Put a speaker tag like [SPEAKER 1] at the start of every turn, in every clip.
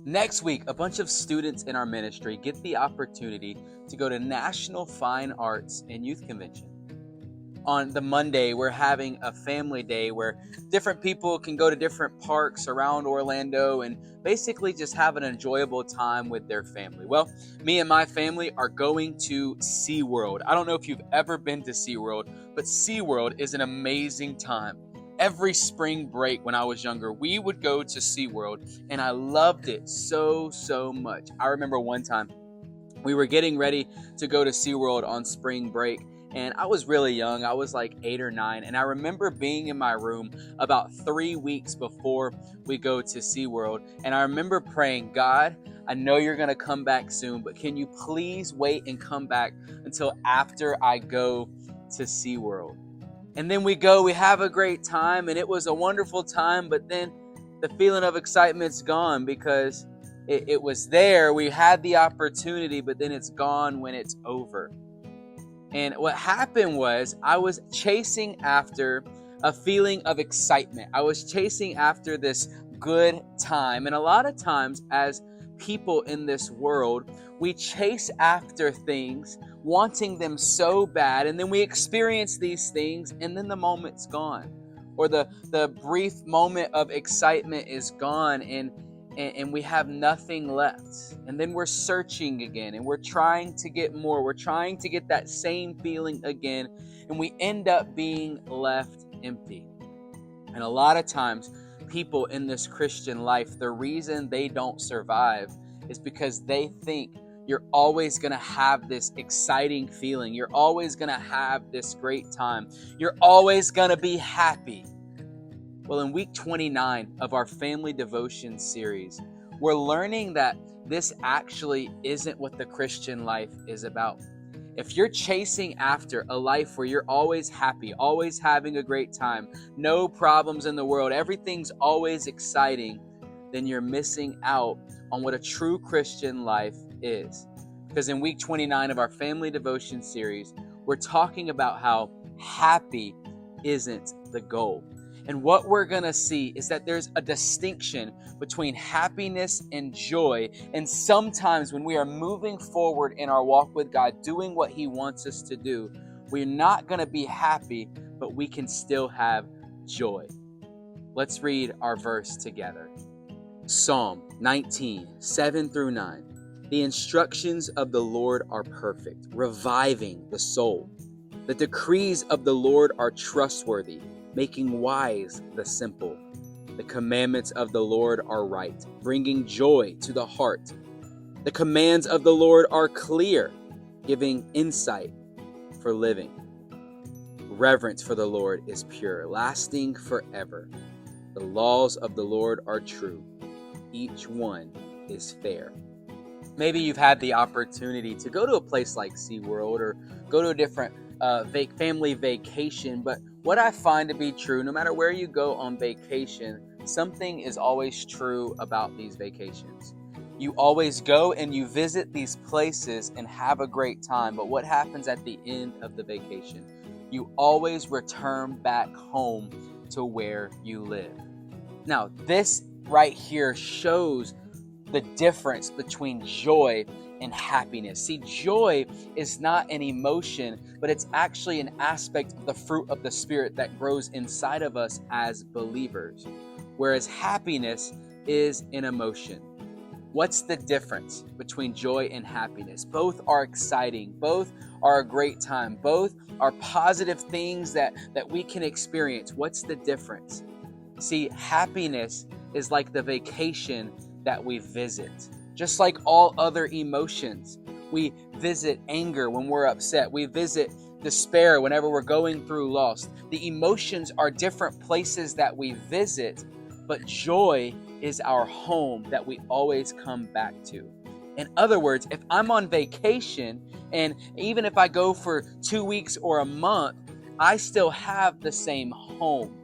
[SPEAKER 1] Next week, a bunch of students in our ministry get the opportunity to go to National Fine Arts and Youth Convention. On the Monday, we're having a family day where different people can go to different parks around Orlando and basically just have an enjoyable time with their family. Well, me and my family are going to SeaWorld. I don't know if you've ever been to SeaWorld, but SeaWorld is an amazing time. Every spring break when I was younger, we would go to SeaWorld and I loved it so much. I remember one time we were getting ready to go to SeaWorld on spring break. And I was really young. I was like 8 or 9. And I remember being in my room about 3 weeks before we go to SeaWorld. And I remember praying, God, I know you're going to come back soon, but can you please wait and come back until after I go to SeaWorld? And then we go, we have a great time, and it was a wonderful time. But then the feeling of excitement's gone because it was there. We had the opportunity, but then it's gone when it's over. And what happened was I was chasing after a feeling of excitement. I was chasing after this good time. And a lot of times as people in this world, we chase after things, wanting them so bad. And then we experience these things and then the moment's gone. Or the brief moment of excitement is gone and we have nothing left. And then we're searching again and we're trying to get more. We're trying to get that same feeling again. And we end up being left empty. And a lot of times, people in this Christian life, the reason they don't survive is because they think you're always going to have this exciting feeling. You're always going to have this great time. You're always going to be happy. Well, in week 29 of our family devotion series, we're learning that this actually isn't what the Christian life is about. If you're chasing after a life where you're always happy, always having a great time, no problems in the world, everything's always exciting, then you're missing out on what a true Christian life is. Because in week 29 of our family devotion series, we're talking about how happy isn't the goal. And what we're going to see is that there's a distinction between happiness and joy. And sometimes when we are moving forward in our walk with God, doing what He wants us to do, we're not going to be happy, but we can still have joy. Let's read our verse together. Psalm 19, 7 through 9. The instructions of the Lord are perfect, reviving the soul. The decrees of the Lord are trustworthy, making wise the simple. The commandments of the Lord are right, bringing joy to the heart. The commands of the Lord are clear, giving insight for living. Reverence for the Lord is pure, lasting forever. The laws of the Lord are true. Each one is fair. Maybe you've had the opportunity to go to a place like SeaWorld or go to a different family vacation, but what I find to be true, no matter where you go on vacation, something is always true about these vacations. You always go and you visit these places and have a great time, but what happens at the end of the vacation? You always return back home to where you live. Now, this right here shows the difference between joy and happiness. See, joy is not an emotion, but it's actually an aspect of the fruit of the Spirit that grows inside of us as believers. Whereas happiness is an emotion. What's the difference between joy and happiness? Both are exciting. Both are a great time. Both are positive things that we can experience. What's the difference? See, happiness is like the vacation that we visit. Just like all other emotions, we visit anger when we're upset. We visit despair whenever we're going through loss. The emotions are different places that we visit, but joy is our home that we always come back to. In other words, if I'm on vacation, and even if I go for 2 weeks or a month, I still have the same home.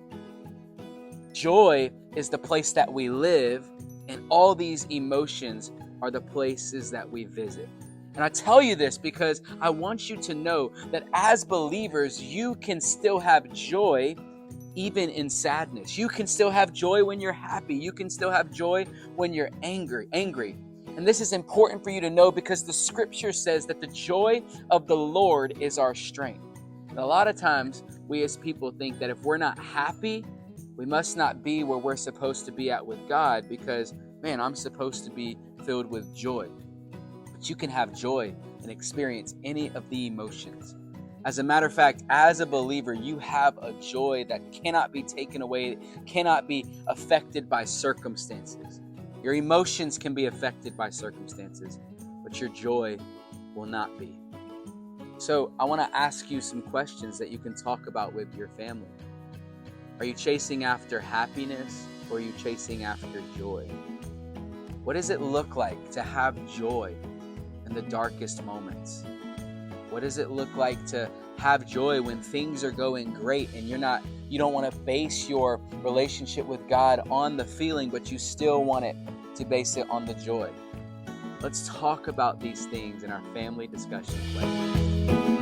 [SPEAKER 1] Joy is the place that we live, and all these emotions are the places that we visit. And I tell you this because I want you to know that as believers, you can still have joy even in sadness. You can still have joy when you're happy. You can still have joy when you're angry. And this is important for you to know because the scripture says that the joy of the Lord is our strength. And a lot of times we as people think that if we're not happy, we must not be where we're supposed to be at with God because, man, I'm supposed to be filled with joy. But you can have joy and experience any of the emotions. As a matter of fact, as a believer, you have a joy that cannot be taken away, cannot be affected by circumstances. Your emotions can be affected by circumstances, but your joy will not be. So I want to ask you some questions that you can talk about with your family. Are you chasing after happiness or are you chasing after joy? What does it look like to have joy in the darkest moments? What does it look like to have joy when things are going great and you don't want to base your relationship with God on the feeling, but you still want it to base it on the joy? Let's talk about these things in our family discussions later.